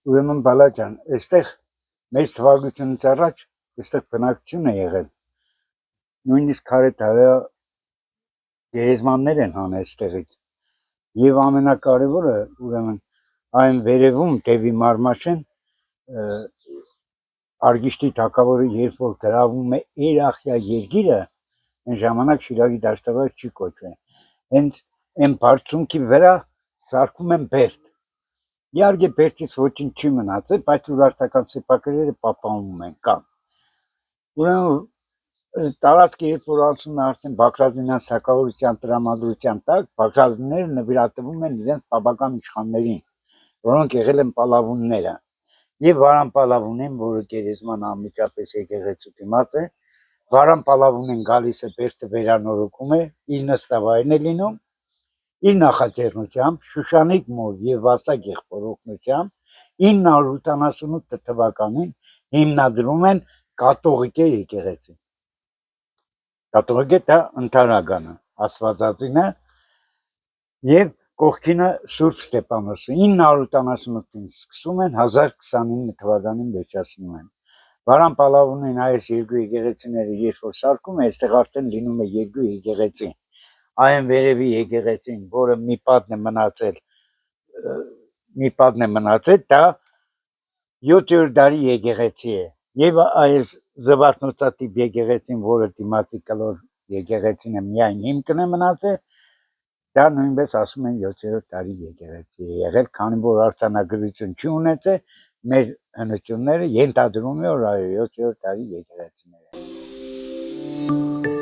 Ուրեմն բալաջան, այստեղ մեր թվագրությունից առաջ այստեղ բնակություն է եղել։ Նույնիսկ քարե տարա գերեզմաններ են հանել այստեղից։ Եվ ամենակարևորը, ուրեմն այն վերևում դեպի Մարմաշեն Արգիշտի թագավորը երբ որ գրավում է Երախյա երգիրը, այն ժամանակ Շիրակի դաշտավայր չի կոչվել։ Հենց այն բարձունքի վրա սարքում են բերդ։ Իհարկե բերդից ոչինչ չի մնացել, բայց ուրարտական սեփակերերը պահպանվում են կան։ Ուրեմն տարածքը երբ որ անցնում է արդեն Բագրատունյան թագավորության տրամադրության տակ, Բագրատունները նվիրատվում են իրենց բաբական իշխաններին, որոնք եղել են պալավունները։ Եվ Վարան Պալավունին, որը գերեզման անմիջապես եկեղեցու դիմաց է, Վարան Պալավունին գալիս է բերդը վերանորոգում է, իր նստավայրն է լինում, իր նախաձեռնությամբ, Շուշանիկ մոր եւ Վասակ եղբոր օգնությամբ 988 թվականին հիմնադրում են կաթողիկե եկեղեցի։ Կաթողիկե դա ընդհանրականը, Աստվածածինը եւ կողքինը Սուրբ Ստեփանոսը 988-ին սկսում են 1029 թվականին վերջացնում են։ Վարան Պալավունին այս երկու եկեղեցիները երբ որ սարքում է, այստեղ արդեն լինում է երկու եկեղեցի։ Այն վերևի եկեղեցին, որը մի պատն է մնացել, դա 7-րդ դարի եկեղեցի է։ Եվ այս զվարթնոցատիպ եկեղեցին, որը դիմացի կլոր եկեղեցին է, միայն հիմքն է մնացել, դա նույնպես ասում են 7-րդ դարի եկեղեցի է եղել, քանի որ արձանագրություն չի ունեցել, մեր հնությունները ենթադրում է, որ այո 7-րդ դարի եկեղեցիներ են։